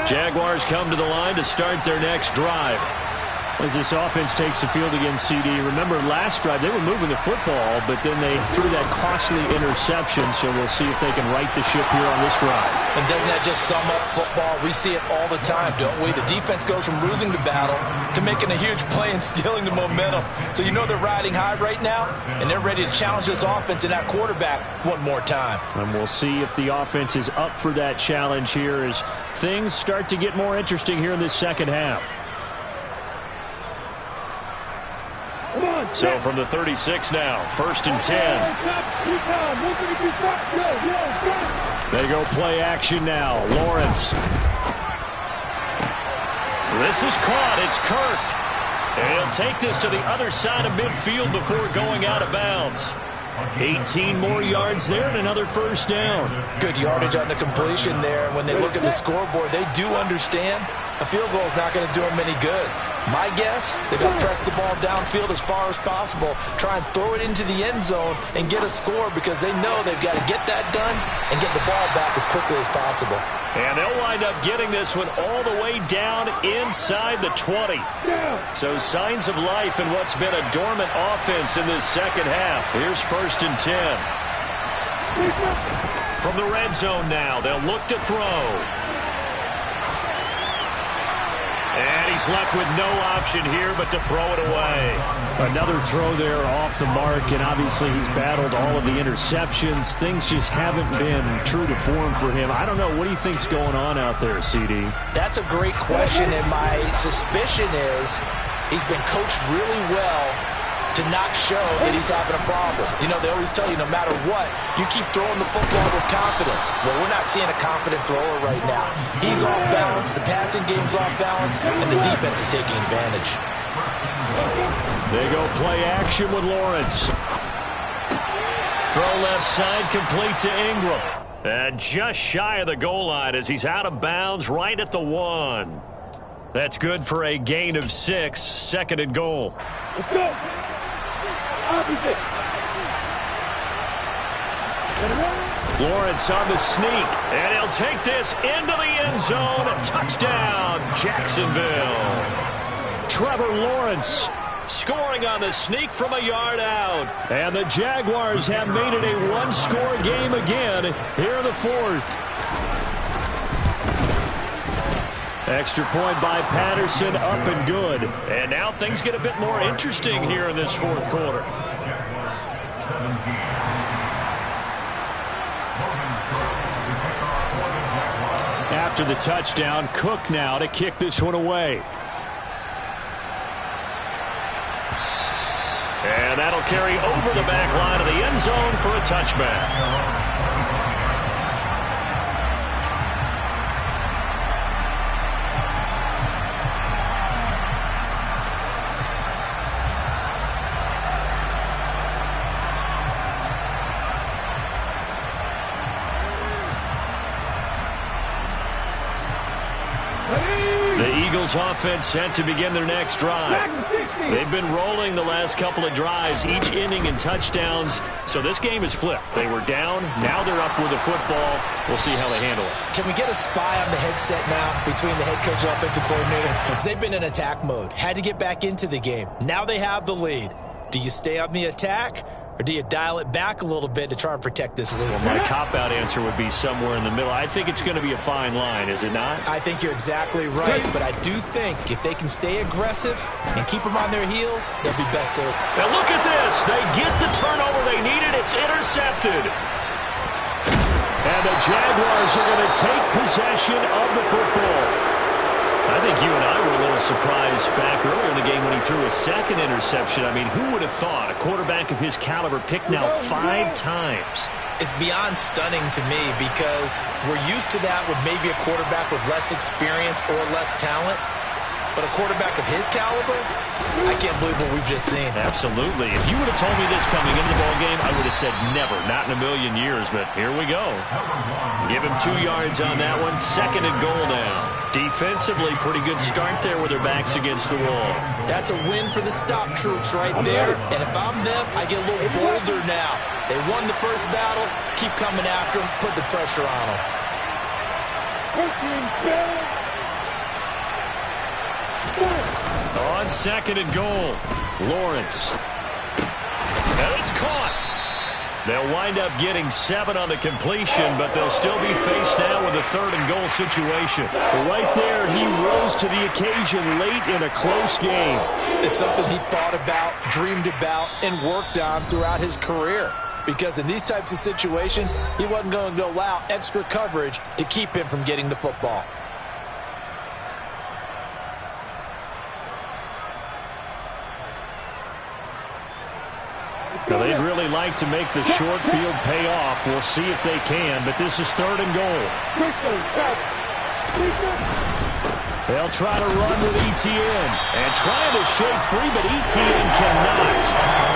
Jaguars come to the line to start their next drive. As this offense takes the field against CD, remember last drive they were moving the football, but then they threw that costly interception, so we'll see if they can right the ship here on this drive. And doesn't that just sum up football? We see it all the time, don't we? The defense goes from losing the battle to making a huge play and stealing the momentum. So you know they're riding high right now, and they're ready to challenge this offense and that quarterback one more time. And we'll see if the offense is up for that challenge here as things start to get more interesting here in this second half. So from the 36 now, 1st and 10. They go play action now. Lawrence. This is caught. It's Kirk. And he'll take this to the other side of midfield before going out of bounds. 18 more yards there and another 1st down. Good yardage on the completion there. When they look at the scoreboard, they do understand a field goal is not going to do them any good. My guess, they've got to press the ball downfield as far as possible, try and throw it into the end zone and get a score because they know they've got to get that done and get the ball back as quickly as possible. And they'll wind up getting this one all the way down inside the 20. So signs of life in what's been a dormant offense in this second half. Here's 1st and 10. From the red zone now, they'll look to throw. And he's left with no option here but to throw it away. Another throw there off the mark, and obviously he's battled all of the interceptions. Things just haven't been true to form for him. I don't know. What do you think's going on out there, CD? That's a great question, and my suspicion is he's been coached really well to not show that he's having a problem. You know, they always tell you no matter what, you keep throwing the football with confidence. Well, we're not seeing a confident thrower right now. He's off balance, the passing game's off balance, and the defense is taking advantage. They go play action with Lawrence. Throw left side complete to Ingram. And just shy of the goal line as he's out of bounds right at the 1. That's good for a gain of 6, 2nd and goal. Let's go. Opposite. Lawrence on the sneak, and he'll take this into the end zone. Touchdown, Jacksonville. Trevor Lawrence scoring on the sneak from a yard out. And the Jaguars have made it a one-score game again here in the 4th. Extra point by Patterson, up and good. And now things get a bit more interesting here in this 4th quarter. After the touchdown, Cook now to kick this one away. And that'll carry over the back line of the end zone for a touchback. Offense set to begin their next drive. They've been rolling the last couple of drives, each ending in touchdowns. So this game is flipped. They were down. Now they're up with the football. We'll see how they handle it. Can we get a spy on the headset now between the head coach and offensive coordinator? Because they've been in attack mode. Had to get back into the game. Now they have the lead. Do you stay on the attack? Or do you dial it back a little bit to try and protect this lead? Well, my cop-out answer would be somewhere in the middle. I think it's going to be a fine line, is it not? I think you're exactly right, but I do think if they can stay aggressive and keep them on their heels, they'll be best served. Now look at this. They get the turnover they needed. It's intercepted. And the Jaguars are going to take possession of the football. I think you and I were a little surprised back earlier in the game when he threw a 2nd interception. I mean, who would have thought a quarterback of his caliber picked now 5 times? It's beyond stunning to me because we're used to that with maybe a quarterback with less experience or less talent. But a quarterback of his caliber, I can't believe what we've just seen. Absolutely. If you would have told me this coming into the ballgame, I would have said never, not in a million years. But here we go. Give him 2 yards on that one. 2nd and goal now. Defensively, pretty good start there with their backs against the wall. That's a win for the stop troops right there. And if I'm them, I get a little bolder now. They won the first battle. Keep coming after them. Put the pressure on them. On 2nd and goal, Lawrence. And it's caught. They'll wind up getting 7 on the completion, but they'll still be faced now with a 3rd and goal situation. Right there, he rose to the occasion late in a close game. It's something he thought about, dreamed about, and worked on throughout his career. Because in these types of situations, he wasn't going to allow extra coverage to keep him from getting the football. Now, they'd really like to make the short field pay off. We'll see if they can, but this is 3rd and goal. They'll try to run with Etienne. And trying to shake free, but Etienne cannot.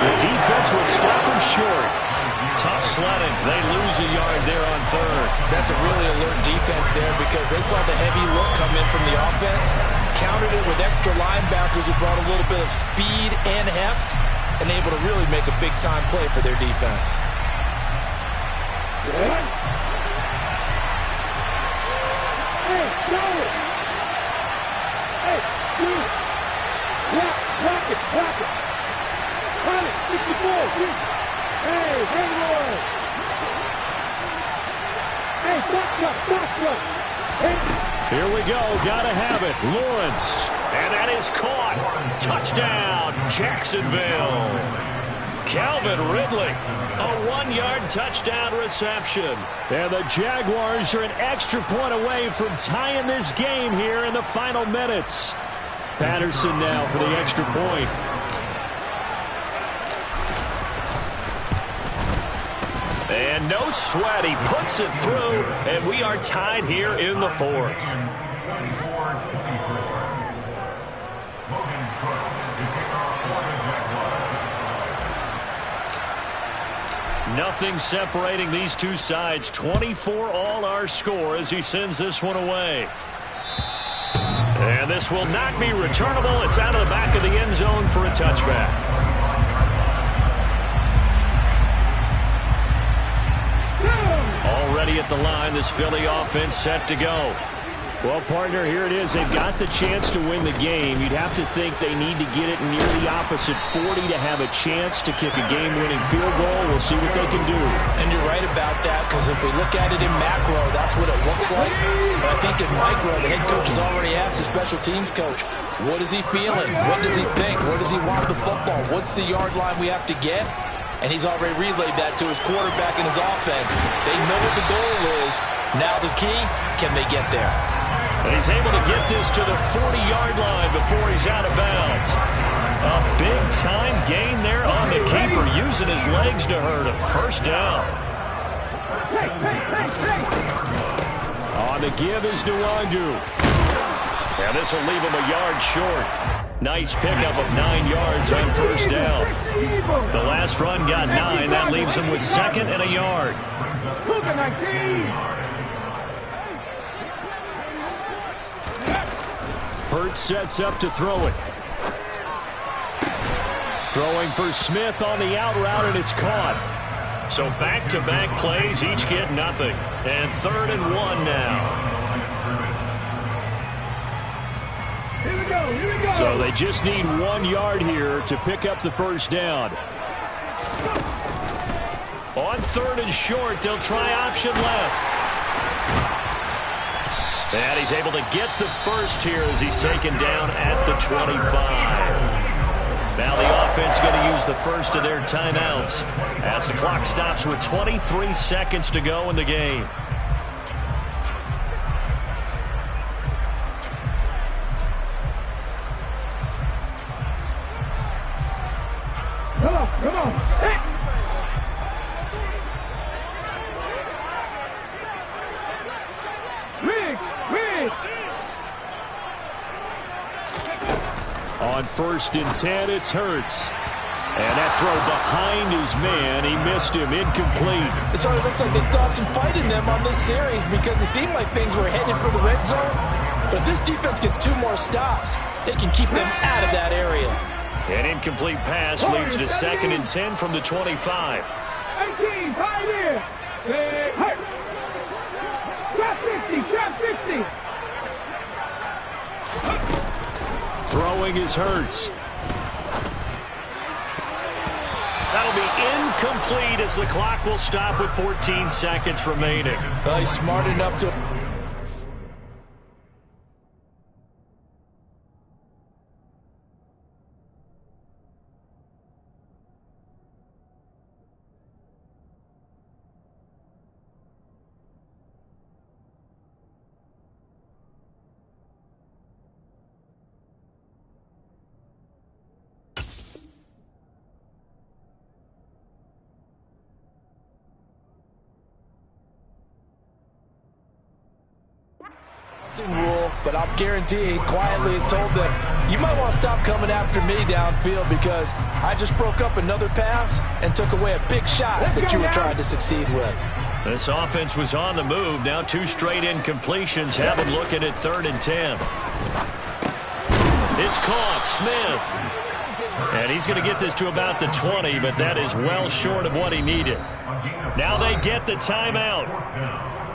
The defense will stop him short. Tough sledding. They lose a yard there on 3rd. That's a really alert defense there because they saw the heavy look come in from the offense, countered it with extra linebackers who brought a little bit of speed and heft, and able to really make a big-time play for their defense. Hey, shoot. Block it. Cut it, 64, shoot. Hey, bring it on. Here we go. Gotta have it. Lawrence. And that is caught. Touchdown, Jacksonville. Calvin Ridley, a 1-yard touchdown reception. And the Jaguars are an extra point away from tying this game here in the final minutes. Patterson now for the extra point. And no sweat, he puts it through, and we are tied here in the fourth. Nothing separating these two sides. 24 all our score as he sends this one away. And this will not be returnable. It's out of the back of the end zone for a touchback. Already at the line, this Philly offense set to go. Well, partner, here it is. They've got the chance to win the game. You'd have to think they need to get it near the opposite 40 to have a chance to kick a game-winning field goal. We'll see what they can do. And you're right about that, because if we look at it in macro, that's what it looks like. But I think in micro, the head coach has already asked the special teams coach, what is he feeling? What does he think? Where does he want the football? What's the yard line we have to get? And he's already relayed that to his quarterback and his offense. They know what the goal is. Now the key, can they get there? And he's able to get this to the 40-yard line before he's out of bounds. A big-time gain there on the keeper, using his legs to hurt him. First down. On the give is Nwangu. And this will leave him a yard short. Nice pickup of 9 yards on first down. The last run got 9. That leaves him with 2nd and a yard. Hurts sets up to throw it. Throwing for Smith on the out route, and it's caught. So back-to-back plays, each get nothing. And 3rd and 1 now. So they just need 1 yard here to pick up the first down. On 3rd and short, they'll try option left. And he's able to get the first here as he's taken down at the 25. Now the offense going to use the first of their timeouts as the clock stops with 23 seconds to go in the game. Come on. Hey. On 1st and 10, it's Hurts. And that throw behind his man, he missed him, incomplete. It sort of looks like they still have some fight in them on this series because it seemed like things were headed for the red zone. But if this defense gets 2 more stops, they can keep them out of that area. An incomplete pass leads to 2nd and 10 from the 25. 18, pioneer. Trap 50, trap 50. Throwing is Hurts. That'll be incomplete as the clock will stop with 14 seconds remaining. He's smart enough to... rule, but I'll guarantee he quietly has told them, you might want to stop coming after me downfield because I just broke up another pass and took away a big shot that you were trying to succeed with. This offense was on the move. Now 2 straight incompletions have them looking at 3rd and 10. It's caught. Smith. And he's going to get this to about the 20, but that is well short of what he needed. Now they get the timeout.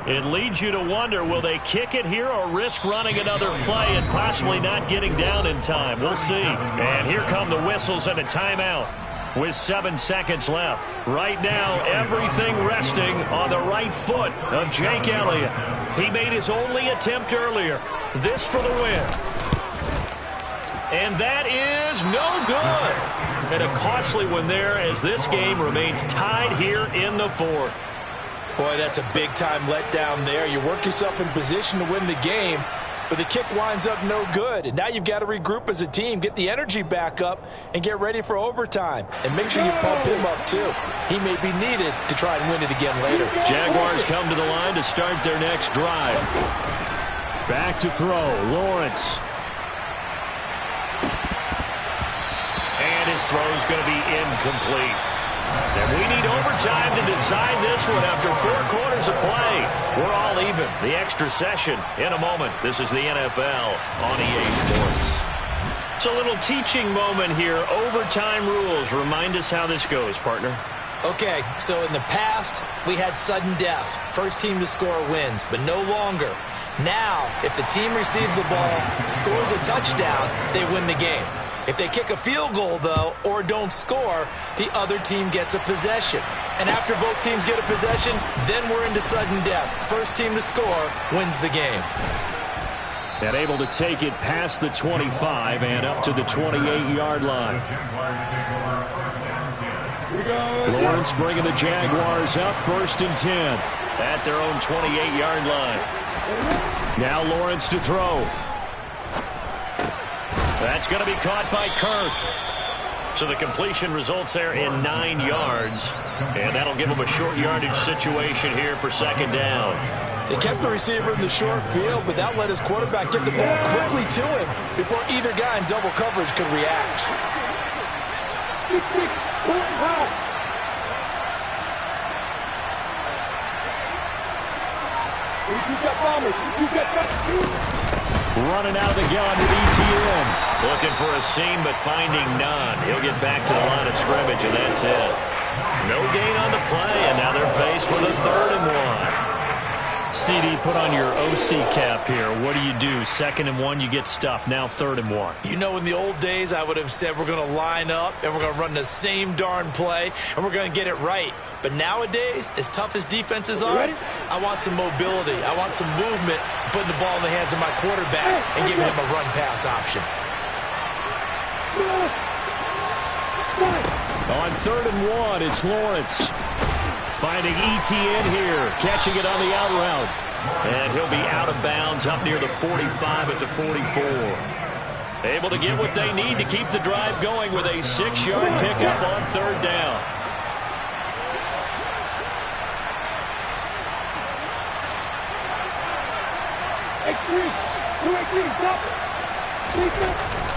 It leads you to wonder, will they kick it here or risk running another play and possibly not getting down in time? We'll see. And here come the whistles and a timeout. with 7 seconds left. Right now, everything resting on the right foot of Jake Elliott. He made his only attempt earlier. This for the win. And that is no good. And a costly one there as this game remains tied here in the fourth. Boy, that's a big-time letdown there. You work yourself in position to win the game, but the kick winds up no good. And now you've got to regroup as a team, get the energy back up, and get ready for overtime. And make sure you pump him up, too. He may be needed to try and win it again later. Jaguars come to the line to start their next drive. Back to throw, Lawrence. And his throw's going to be incomplete. And we need overtime to decide this one after 4 quarters of play. We're all even. The extra session in a moment. This is the NFL on EA Sports. It's a little teaching moment here. Overtime rules. Remind us how this goes, partner. Okay, so in the past, we had sudden death. First team to score wins, but no longer. Now, if the team receives the ball, scores a touchdown, they win the game. If they kick a field goal, though, or don't score, the other team gets a possession. And after both teams get a possession, then we're into sudden death. First team to score wins the game. And able to take it past the 25 and up to the 28-yard line. Lawrence bringing the Jaguars up 1st and 10 at their own 28-yard line. Now Lawrence to throw. That's going to be caught by Kirk. So the completion results there in 9 yards. And that'll give him a short yardage situation here for 2nd down. They kept the receiver in the short field, but that let his quarterback get the ball quickly to him before either guy in double coverage could react. Running out of the gun with ETN. Looking for a seam, but finding none. He'll get back to the line of scrimmage, and that's it. No gain on the play, and now they're faced with a 3rd and 1. CD, put on your OC cap here. What do? 2nd and 1, you get stuffed. Now 3rd and 1. You know, in the old days, I would have said we're going to line up and we're going to run the same darn play and we're going to get it right. But nowadays, as tough as defenses are, I want some mobility. I want some movement, putting the ball in the hands of my quarterback and giving him a run-pass option. On 3rd and 1, it's Lawrence. Finding ETN here, catching it on the out route. And he'll be out of bounds up near the 45 at the 44. Able to get what they need to keep the drive going with a 6-yard pickup on 3rd down.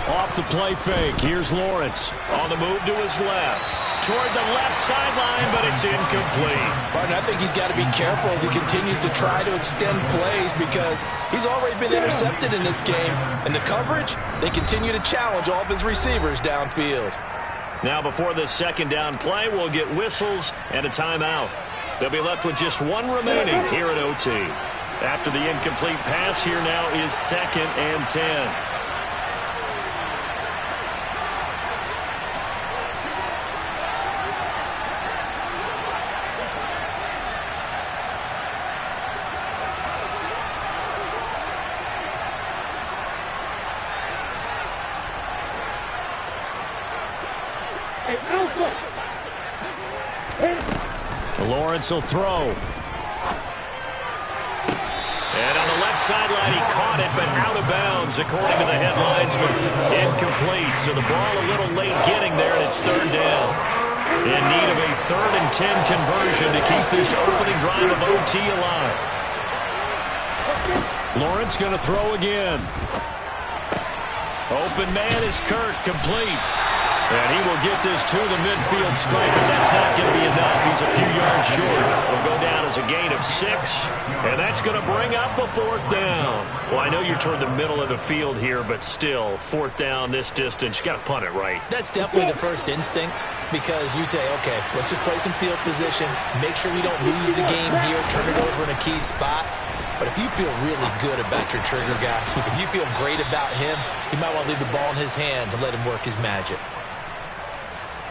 Off the play fake, here's Lawrence. On the move to his left. Toward the left sideline, but it's incomplete. Partner, I think he's got to be careful as he continues to try to extend plays because he's already been intercepted in this game. And the coverage, they continue to challenge all of his receivers downfield. Now before this 2nd down play, we'll get whistles and a timeout. They'll be left with just 1 remaining here at OT. After the incomplete pass, here now is 2nd and 10. Lawrence will throw. And on the left sideline, he caught it, but out of bounds, according to the headlines, but incomplete. So the ball a little late getting there, and it's 3rd down. In need of a 3rd and 10 conversion to keep this opening drive of OT alive. Lawrence going to throw again. Open man is Kirk, complete. And he will get this to the midfield stripe, but that's not going to be enough. He's a few yards short. Will go down as a gain of 6, and that's going to bring up a 4th down. Well, I know you're toward the middle of the field here, but still, 4th down this distance, you got to punt it right. That's definitely the first instinct because you say, okay, let's just play some field position, make sure we don't lose the game here, turn it over in a key spot. But if you feel really good about your trigger guy, if you feel great about him, you might want to leave the ball in his hands and let him work his magic.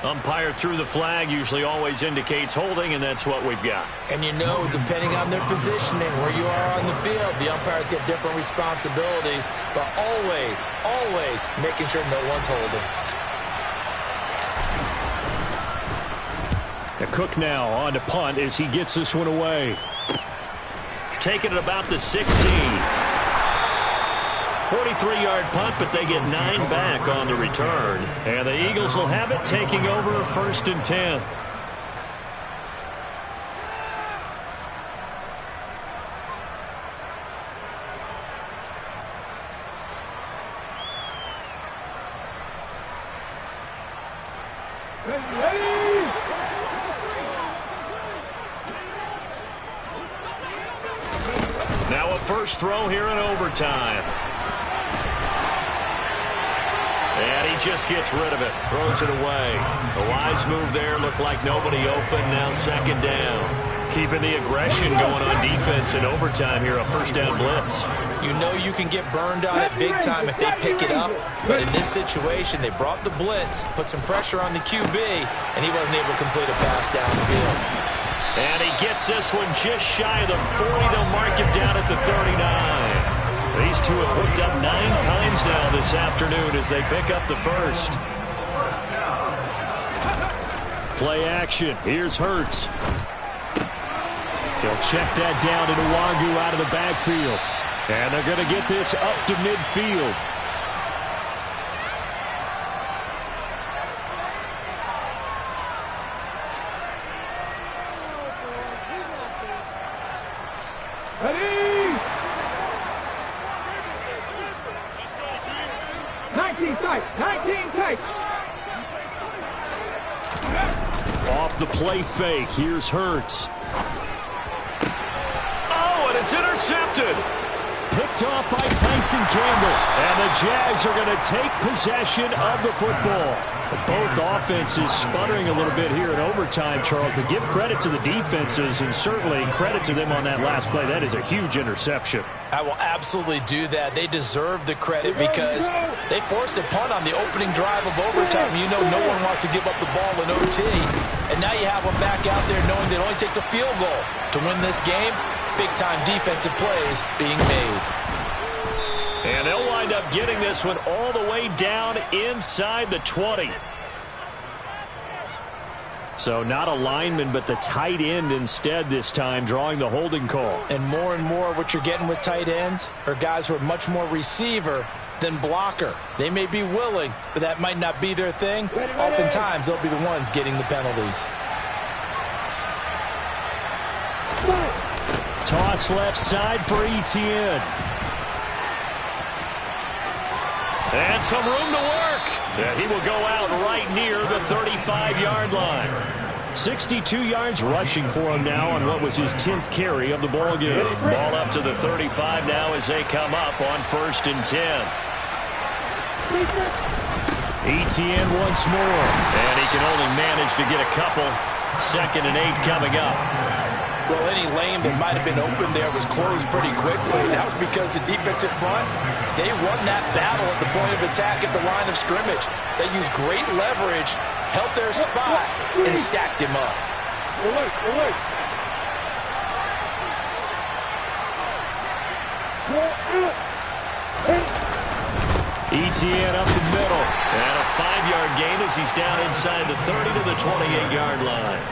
Umpire threw the flag, usually always indicates holding, and that's what we've got. And you know, depending on their positioning, where you are on the field, the umpires get different responsibilities, but always, always making sure no one's holding. Cook now on to punt as he gets this one away. Taking it about the 16. 43-yard punt, but they get 9 back on the return. And the Eagles will have it, taking over 1st and 10. Now a first throw here in overtime. And he just gets rid of it. Throws it away. A wise move there. Looked like nobody open. Now 2nd down. Keeping the aggression going on defense in overtime here. A first down blitz. You know you can get burned on it big time if they pick it up. But in this situation, they brought the blitz, put some pressure on the QB, and he wasn't able to complete a pass downfield. And he gets this one just shy of the 40. They'll mark him down at the 39. These two have hooked up 9 times now this afternoon as they pick up the first. Play action. Here's Hurts. He'll check that down to Nwangu out of the backfield. And they're going to get this up to midfield. Ready? 19 tight. 19 tight. Off the play fake. Here's Hurts. Oh, and it's intercepted. Picked off by Tyson Campbell. And the Jags are going to take possession of the football. Both offenses sputtering a little bit here in overtime, Charles, but give credit to the defenses and certainly credit to them on that last play. That is a huge interception. I will absolutely do that. They deserve the credit because they forced a punt on the opening drive of overtime. You know no one wants to give up the ball in OT. And now you have them back out there knowing that it only takes a field goal to win this game. Big-time defensive plays being made. And they'll wind up getting this one all the way down inside the 20. So not a lineman, but the tight end instead this time, drawing the holding call. And more what you're getting with tight ends are guys who are much more receiver than blocker. They may be willing, but that might not be their thing. Oftentimes, they'll be the ones getting the penalties. Toss left side for Etienne. And some room to work. And he will go out right near the 35-yard line. 62 yards rushing for him now on what was his 10th carry of the ball game. Ball up to the 35 now as they come up on 1st and 10. Etienne once more. And he can only manage to get a couple. 2nd and 8 coming up. Well, any lane that might have been open there was closed pretty quickly. And that was because the defensive front, they won that battle at the point of attack at the line of scrimmage. They used great leverage, held their spot, and stacked him up. Etienne up the middle. And a 5-yard gain as he's down inside the 30 to the 28-yard line.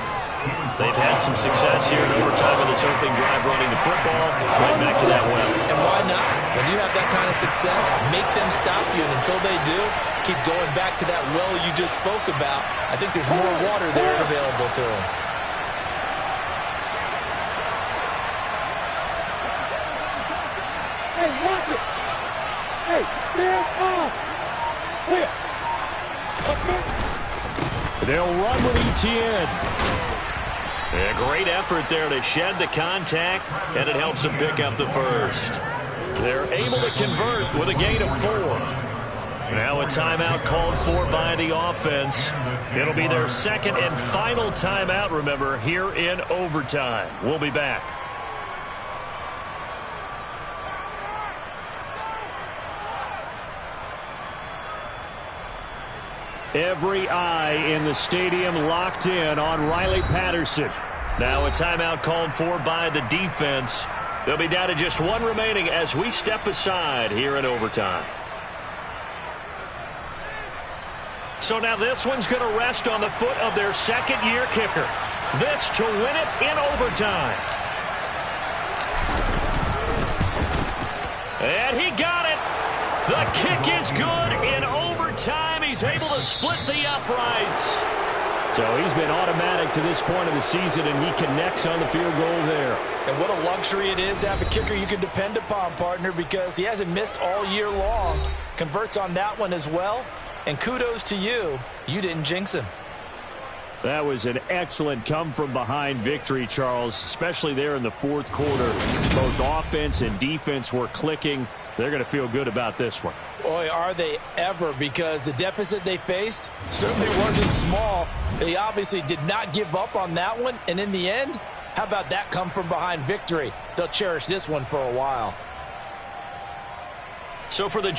They've had some success here in overtime in this opening drive running the football. Right back to that well. And why not? When you have that kind of success, make them stop you. And until they do, keep going back to that well you just spoke about. I think there's more water there available to them. Hey, watch it. Hey, stand off. Clear. They'll run with Etienne. A great effort there to shed the contact, and it helps them pick up the first. They're able to convert with a gain of 4. Now a timeout called for by the offense. It'll be their 2nd and final timeout, remember, here in overtime. We'll be back. Every eye in the stadium locked in on Riley Patterson. Now a timeout called for by the defense. They'll be down to just one remaining as we step aside here in overtime. So now this one's going to rest on the foot of their second-year kicker. This to win it in overtime. And he got it. The kick is good in overtime. He's able to split the uprights. So he's been automatic to this point of the season, and he connects on the field goal there. And what a luxury it is to have a kicker you can depend upon, partner, because he hasn't missed all year long. Converts on that one as well. And kudos to you. You didn't jinx him. That was an excellent come-from-behind victory, Charles, especially there in the fourth quarter. Both offense and defense were clicking. They're going to feel good about this one. Boy, are they ever, because the deficit they faced certainly wasn't small. They obviously did not give up on that one, and in the end, how about that come-from-behind victory? They'll cherish this one for a while. So for the